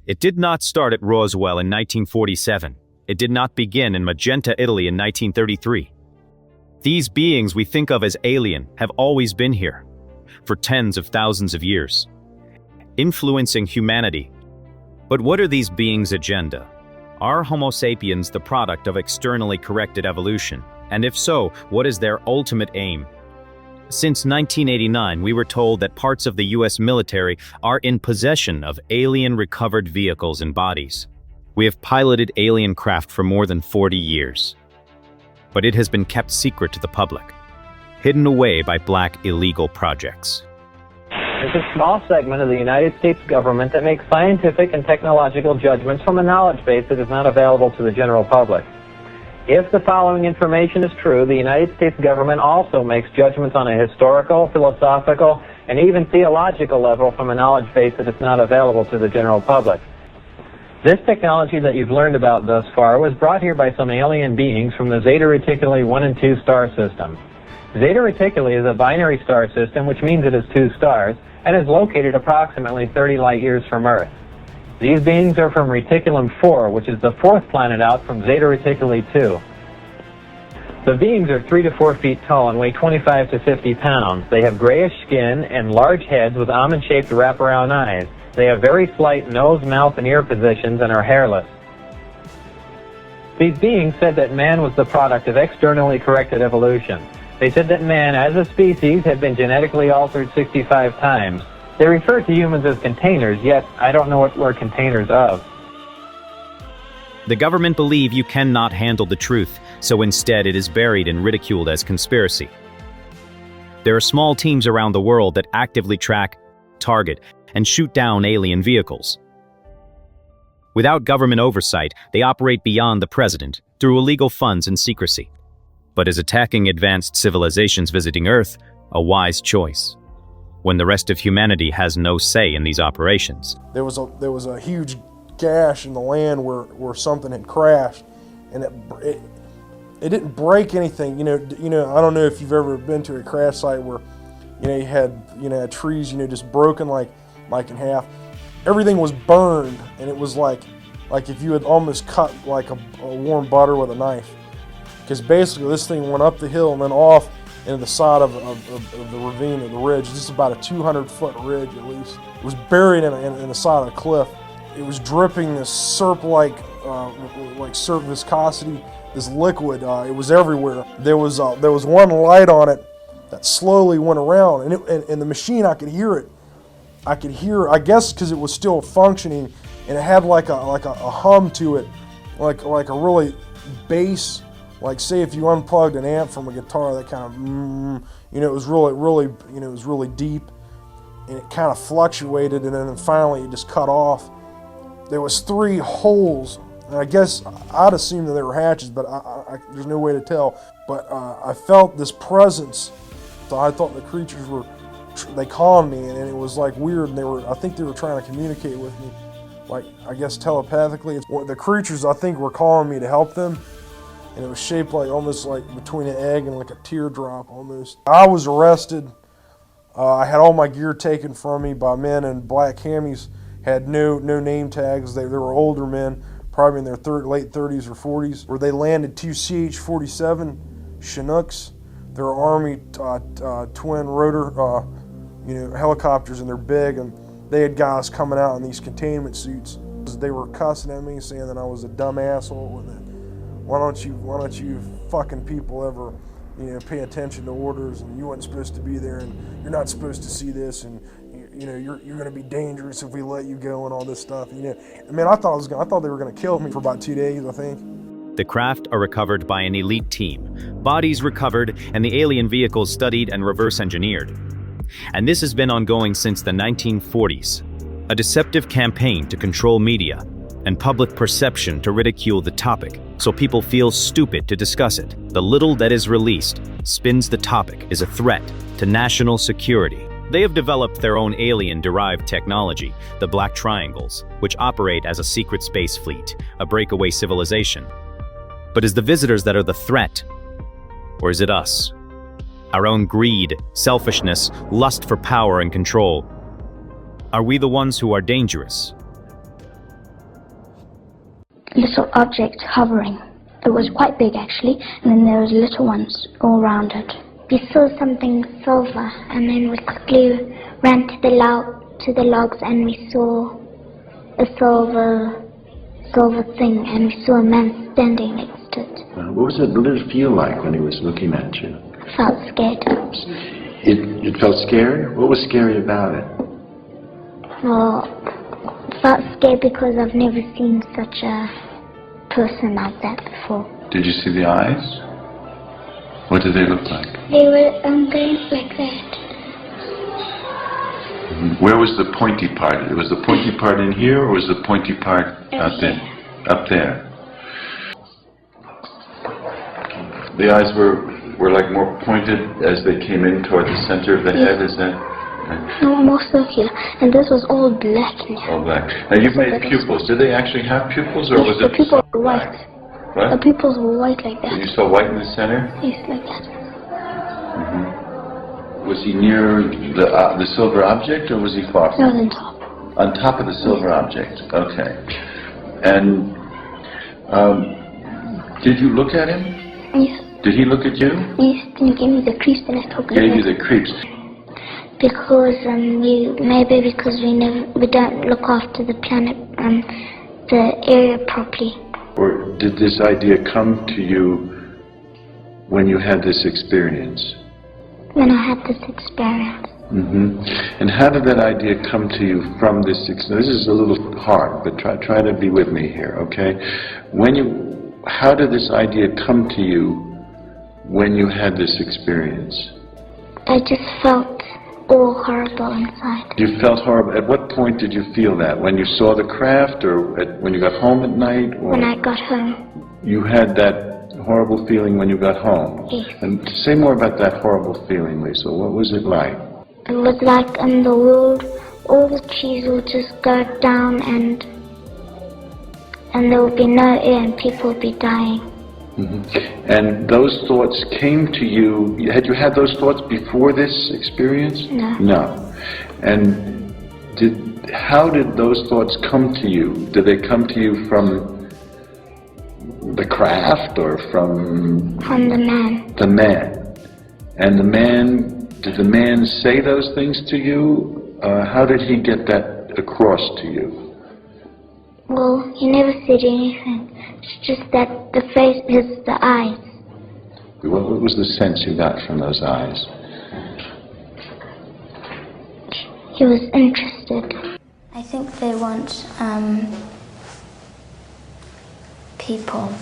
It did not start at Roswell in 1947. It did not begin in Magenta, Italy in 1933. These beings we think of as alien have always been here, for tens of thousands of years, influencing humanity. But what are these beings' agenda? Are Homo sapiens the product of externally corrected evolution? And if so, what is their ultimate aim? Since 1989, we were told that parts of the US military are in possession of alien recovered vehicles and bodies. We have piloted alien craft for more than 40 years. But it has been kept secret to the public, hidden away by black illegal projects. There's a small segment of the United States government that makes scientific and technological judgments from a knowledge base that is not available to the general public. If the following information is true, the United States government also makes judgments on a historical, philosophical, and even theological level from a knowledge base that is not available to the general public. This technology that you've learned about thus far was brought here by some alien beings from the Zeta Reticuli 1 and 2 star system. Zeta Reticuli is a binary star system, which means it has 2 stars, and is located approximately 30 light years from Earth. These beings are from Reticulum 4, which is the 4th planet out from Zeta Reticuli 2. The beings are 3 to 4 feet tall and weigh 25 to 50 pounds. They have grayish skin and large heads with almond-shaped wraparound eyes. They have very slight nose, mouth, and ear positions and are hairless. These beings said that man was the product of externally corrected evolution. They said that man, as a species, had been genetically altered 65 times. They refer to humans as containers, yet I don't know what we're containers of. The government believe you cannot handle the truth, so instead it is buried and ridiculed as conspiracy. There are small teams around the world that actively track, target, and shoot down alien vehicles. Without government oversight, they operate beyond the president, through illegal funds and secrecy. But is attacking advanced civilizations visiting Earth a wise choice, when the rest of humanity has no say in these operations? There was a huge gash in the land where something had crashed, and it didn't break anything. You know, I don't know if you've ever been to a crash site where you had trees just broken like in half. Everything was burned, and it was like if you had almost cut like a warm butter with a knife. Because basically this thing went up the hill and then off into the side of the ravine of the ridge. This is about a 200-foot ridge at least. It was buried in the side of the cliff. It was dripping this syrup-like syrup viscosity, this liquid. It was everywhere. There was one light on it that slowly went around, and the machine, I could hear it. I guess because it was still functioning, and it had like a hum to it, like a really bass. Like, say if you unplugged an amp from a guitar, that kind of, it was really, it was really deep, and it kind of fluctuated, and then finally it just cut off. There was 3 holes, and I guess I'd assume that they were hatches, but there's no way to tell. But I felt this presence, so I thought the creatures they calmed me, and it was like weird, and I think they were trying to communicate with me, like, I guess telepathically. The creatures, I think, were calling me to help them. And it was shaped like almost like between an egg and like a teardrop almost. I was arrested. I had all my gear taken from me by men in black camis, had no name tags. They were older men, probably in their late 30s or 40s, where they landed 2 CH-47 Chinooks. They were Army twin rotor helicopters, and they're big, and they had guys coming out in these containment suits. They were cussing at me, saying that I was a dumb asshole, and that why don't you fucking people ever, pay attention to orders, and you weren't supposed to be there, and you're not supposed to see this, and you're going to be dangerous if we let you go, and all this stuff. I thought they were going to kill me for about 2 days, I think. The craft are recovered by an elite team, bodies recovered, and the alien vehicles studied and reverse engineered. And this has been ongoing since the 1940s, a deceptive campaign to control media and public perception to ridicule the topic, so people feel stupid to discuss it. The little that is released spins the topic as a threat to national security. They have developed their own alien-derived technology, the Black Triangles, which operate as a secret space fleet, a breakaway civilization. But is the visitors that are the threat? Or is it us? Our own greed, selfishness, lust for power and control. Are we the ones who are dangerous? little object hovering. It was quite big actually, and then there was little ones all around it. We saw something silver, and then we quickly ran to the logs, and we saw a silver thing, and we saw a man standing next to it. What did it feel like when he was looking at you? I felt scared. It felt scary? What was scary about it? Well, I felt scared because I've never seen such a person like that before. Did you see the eyes? What did they look like? They were going like that. Where was the pointy part? Was the pointy part in here, or was the pointy part out there? Up there. The eyes were like more pointed as they came in toward the center of the head, is that? No, more circular. And this was all black in here. All black. Now you've made pupils. Did they actually have pupils, or was the it pupils were black? white. What? The pupils were white like that. You saw white in the center? Yes, like that. Was he near the silver object, or was he far No, from it? on top. On top of the silver object. Okay. And did you look at him? Yes. Did he look at you? Yes, and he gave me the creeps, and I told him. Gave you the creeps. Because we don't look after the planet, the area properly. Or did this idea come to you when you had this experience? When I had this experience. And how did that idea come to you from this experience? This is a little hard, but try to be with me here, okay? How did this idea come to you when you had this experience? I just felt all horrible inside. You felt horrible. At what point did you feel that? When you saw the craft, or when you got home at night? Or when I got home. You had that horrible feeling when you got home? Yes. And say more about that horrible feeling, Lisa. What was it like? It was like in the world, all the trees would just go down, and there would be no air, and people would be dying. And those thoughts came to you, had you had those thoughts before this experience? No. No. And how did those thoughts come to you? Did they come to you from the craft, or from... From the man. The man. And did the man say those things to you? How did he get that across to you? Well, he never said anything. It's just that the face is the eyes. What was the sense you got from those eyes? He was interested. I think they want people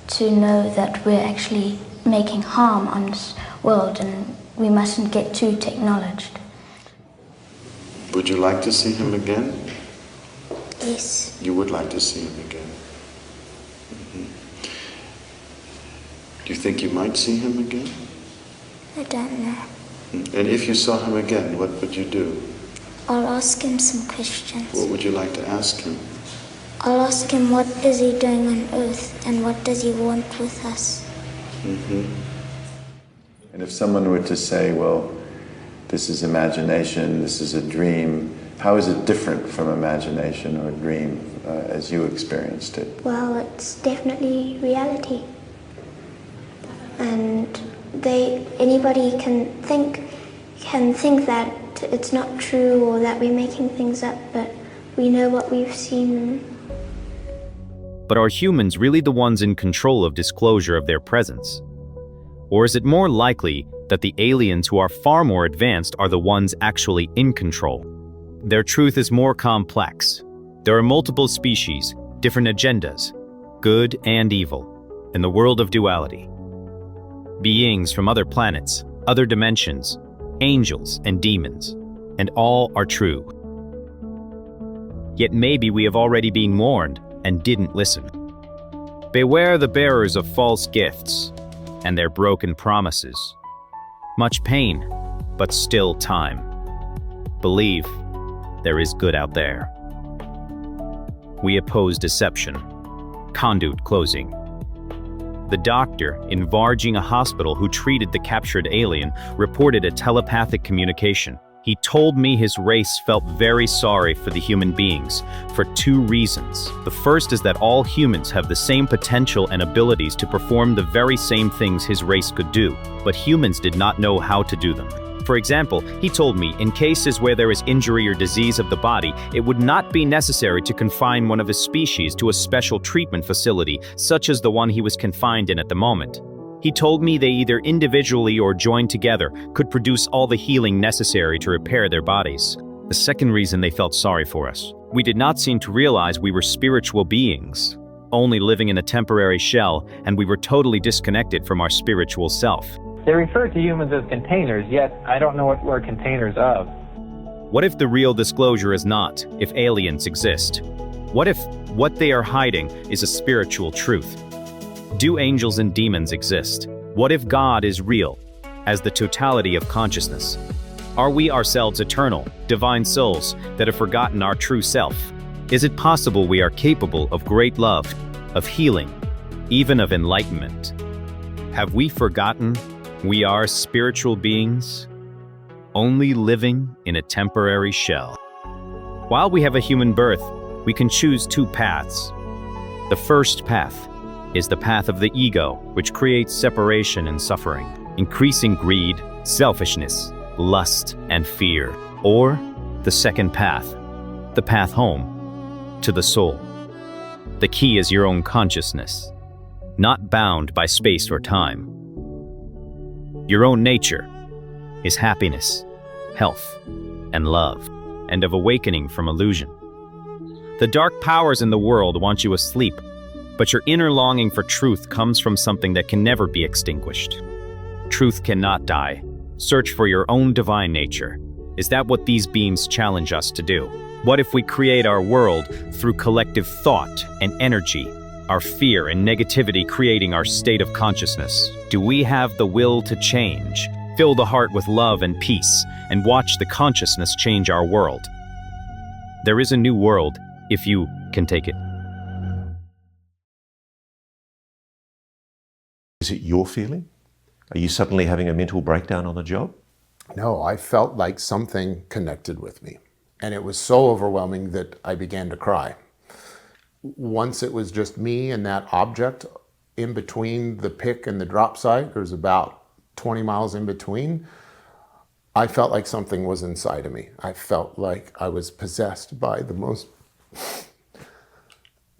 to know that we're actually making harm on this world, and we mustn't get too technologed. Would you like to see him again? Yes. You would like to see him again. Do you think you might see him again? I don't know. And if you saw him again, what would you do? I'll ask him some questions. What would you like to ask him? I'll ask him what is he doing on Earth, and what does he want with us. And if someone were to say, well, this is imagination, this is a dream, how is it different from imagination or dream as you experienced it? Well, it's definitely reality. And anybody can think that it's not true, or that we're making things up, but we know what we've seen. But are humans really the ones in control of disclosure of their presence? Or is it more likely that the aliens who are far more advanced are the ones actually in control? Their truth is more complex. There are multiple species, different agendas, good and evil, in the world of duality. Beings from other planets, other dimensions, angels and demons, and all are true. Yet maybe we have already been warned and didn't listen. Beware the bearers of false gifts and their broken promises. Much pain, but still time. Believe there is good out there. We oppose deception. Conduit closing. The doctor in Varginha hospital who treated the captured alien reported a telepathic communication. He told me his race felt very sorry for the human beings, for two reasons. The first is that all humans have the same potential and abilities to perform the very same things his race could do, but humans did not know how to do them. For example, he told me, in cases where there is injury or disease of the body, it would not be necessary to confine one of his species to a special treatment facility, such as the one he was confined in at the moment. He told me they either individually or joined together could produce all the healing necessary to repair their bodies. The second reason they felt sorry for us: we did not seem to realize we were spiritual beings, only living in a temporary shell, and we were totally disconnected from our spiritual self. They refer to humans as containers, yet I don't know what we're containers of. What if the real disclosure is not if aliens exist? What if what they are hiding is a spiritual truth? Do angels and demons exist? What if God is real, as the totality of consciousness? Are we ourselves eternal, divine souls that have forgotten our true self? Is it possible we are capable of great love, of healing, even of enlightenment? Have we forgotten we are spiritual beings, only living in a temporary shell? While we have a human birth, we can choose two paths. The first path is the path of the ego, which creates separation and suffering, increasing greed, selfishness, lust, and fear. Or the second path, the path home, to the soul. The key is your own consciousness, not bound by space or time. Your own nature is happiness, health, and love, and of awakening from illusion. The dark powers in the world want you asleep, but your inner longing for truth comes from something that can never be extinguished. Truth cannot die. Search for your own divine nature. Is that what these beams challenge us to do? What if we create our world through collective thought and energy, our fear and negativity creating our state of consciousness? Do we have the will to change? Fill the heart with love and peace, and watch the consciousness change our world. There is a new world, if you can take it. Is it your feeling? Are you suddenly having a mental breakdown on the job? No, I felt like something connected with me. And it was so overwhelming that I began to cry. Once it was just me and that object in between the pick and the drop site, there was about 20 miles in between, I felt like something was inside of me. I felt like I was possessed by the most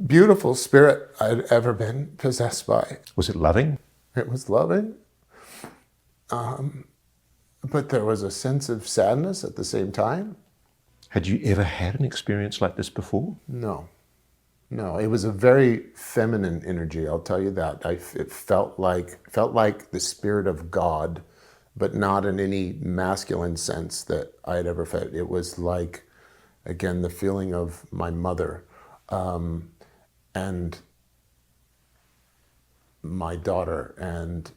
beautiful spirit I'd ever been possessed by. Was it loving? It was loving. But there was a sense of sadness at the same time. Had you ever had an experience like this before? No, it was a very feminine energy, I'll tell you that. It felt like the spirit of God, but not in any masculine sense that I had ever felt. It was like, again, the feeling of my mother and my daughter and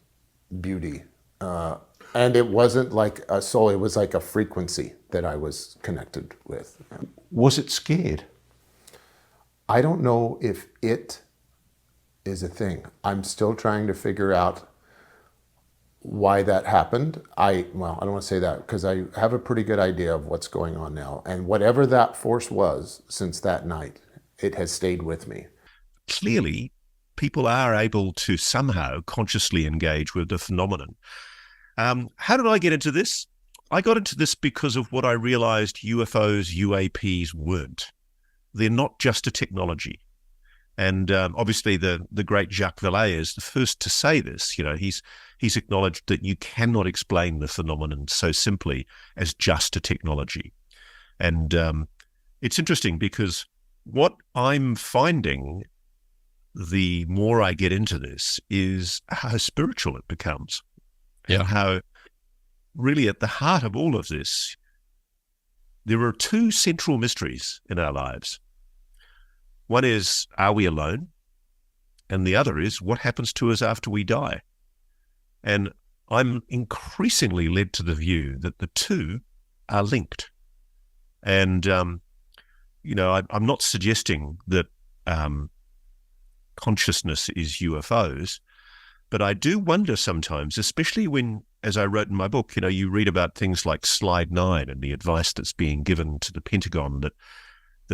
beauty. And it wasn't like a soul, it was like a frequency that I was connected with. Was it scared? I don't know if it is a thing. I'm still trying to figure out why that happened. I don't want to say that because I have a pretty good idea of what's going on now. And whatever that force was since that night, it has stayed with me. Clearly, people are able to somehow consciously engage with the phenomenon. How did I get into this? I got into this because of what I realized UFOs, UAPs weren't. They're not just a technology. And obviously the great Jacques Vallée is the first to say this. You know, he's acknowledged that you cannot explain the phenomenon so simply as just a technology. And it's interesting because what I'm finding the more I get into this is how spiritual it becomes. And how really at the heart of all of this, there are two central mysteries in our lives. One is, are we alone? And the other is, what happens to us after we die? And I'm increasingly led to the view that the two are linked. And, you know, I'm not suggesting that consciousness is UFOs, but I do wonder sometimes, especially when as I wrote in my book, you read about things like Slide 9 and the advice that's being given to the Pentagon that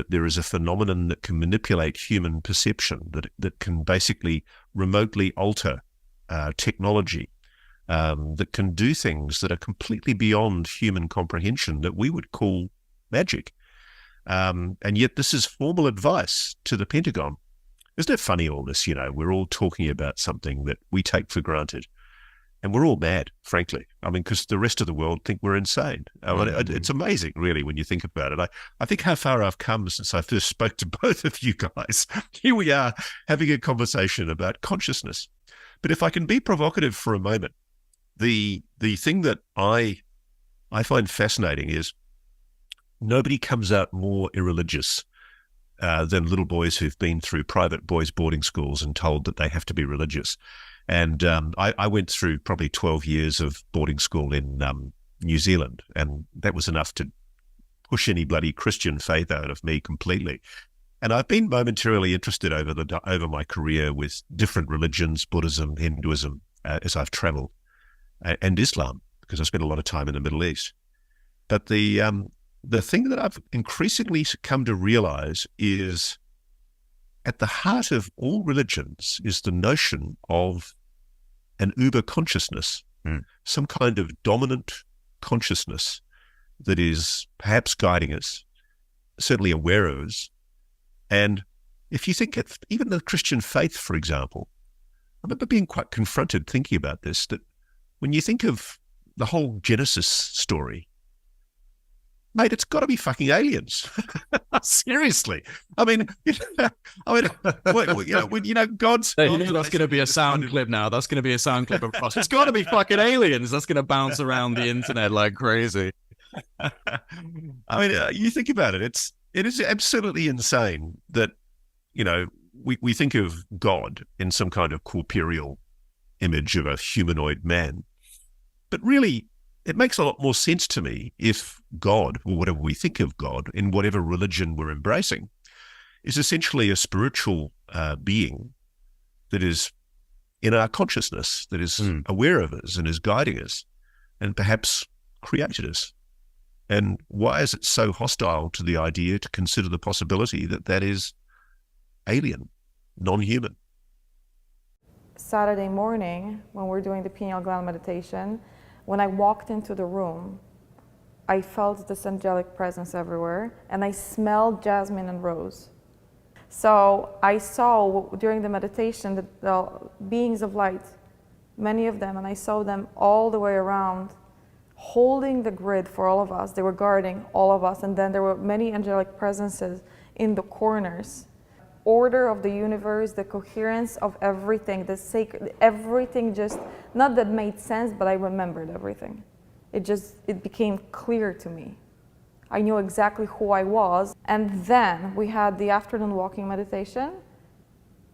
there is a phenomenon that can manipulate human perception, that can basically remotely alter technology, that can do things that are completely beyond human comprehension that we would call magic. And yet this is formal advice to the Pentagon. Isn't it funny, all this? We're all talking about something that we take for granted. And we're all mad, frankly. I mean, because the rest of the world think we're insane. It's amazing, really, when you think about it. I think how far I've come since I first spoke to both of you guys. Here we are having a conversation about consciousness. But if I can be provocative for a moment, the thing that I find fascinating is nobody comes out more irreligious than little boys who've been through private boys' boarding schools and told that they have to be religious. And I went through probably 12 years of boarding school in New Zealand, and that was enough to push any bloody Christian faith out of me completely. And I've been momentarily interested over my career with different religions, Buddhism, Hinduism, as I've traveled, and Islam, because I spent a lot of time in the Middle East. But the thing that I've increasingly come to realize is at the heart of all religions is the notion of an uber consciousness, some kind of dominant consciousness that is perhaps guiding us, certainly aware of us. And if you think of even the Christian faith, for example, I remember being quite confronted thinking about this, that when you think of the whole Genesis story, mate, it's got to be fucking aliens. Seriously. I mean, God's... That's going to be a sound clip now. That's going to be a sound clip across. It's got to be fucking aliens. That's going to bounce around the internet like crazy. I mean, you think about it. It is absolutely insane that, we think of God in some kind of corporeal image of a humanoid man. But really, it makes a lot more sense to me if God, or whatever we think of God, in whatever religion we're embracing, is essentially a spiritual being that is in our consciousness, that is aware of us and is guiding us, and perhaps created us. And why is it so hostile to the idea to consider the possibility that that is alien, non-human? Saturday morning, when we're doing the pineal gland meditation, when I walked into the room, I felt this angelic presence everywhere, and I smelled jasmine and rose. So I saw during the meditation the beings of light, many of them, and I saw them all the way around, holding the grid for all of us. They were guarding all of us, and then there were many angelic presences in the corners. Order of the universe, the coherence of everything, the sacred, everything just, not that made sense, but I remembered everything. It became clear to me. I knew exactly who I was. And then we had the afternoon walking meditation,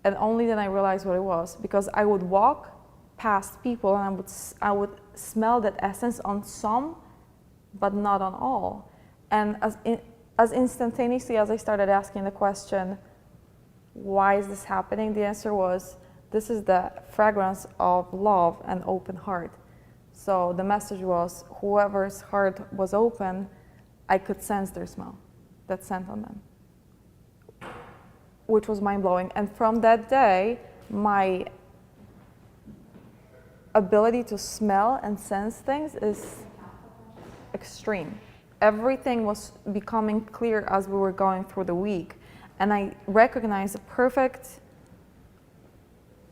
and only then I realized what it was, because I would walk past people and I would smell that essence on some, but not on all. And as instantaneously as I started asking the question, why is this happening? The answer was, this is the fragrance of love and open heart. So the message was, whoever's heart was open, I could sense their smell, that scent on them, which was mind-blowing. And from that day, my ability to smell and sense things is extreme. Everything was becoming clear as we were going through the week. And I recognized a perfect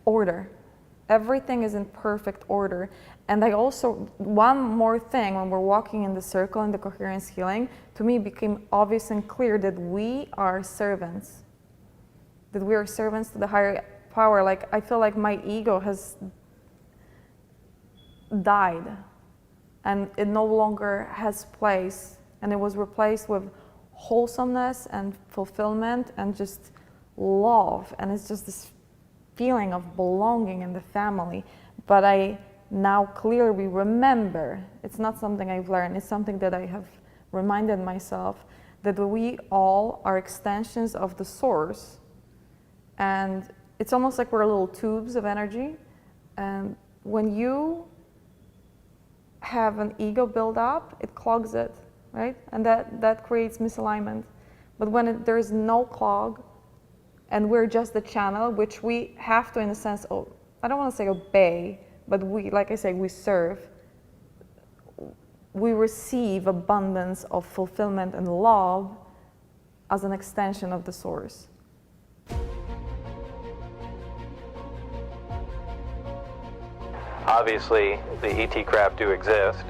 order. Everything is in perfect order. And I also, one more thing, when we're walking in the circle in the coherence healing, to me became obvious and clear that we are servants. That we are servants to the higher power. Like, I feel like my ego has died and it no longer has place, and it was replaced with wholesomeness and fulfillment and just love, and it's just this feeling of belonging in the family. But I now clearly remember, it's not something I've learned, it's something that I have reminded myself, that we all are extensions of the source, and it's almost like we're little tubes of energy, and when you have an ego build up, it clogs it, right? And that creates misalignment. But when there is no clog, and we're just the channel, which we have to, in a sense, I don't want to say obey, but we, like I say, we serve. We receive abundance of fulfillment and love as an extension of the source. Obviously, the ET craft do exist.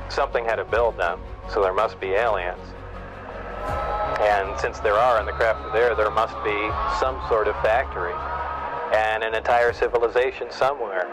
Something had to build them, so there must be aliens. And since there are and the craft are there must be some sort of factory and an entire civilization somewhere.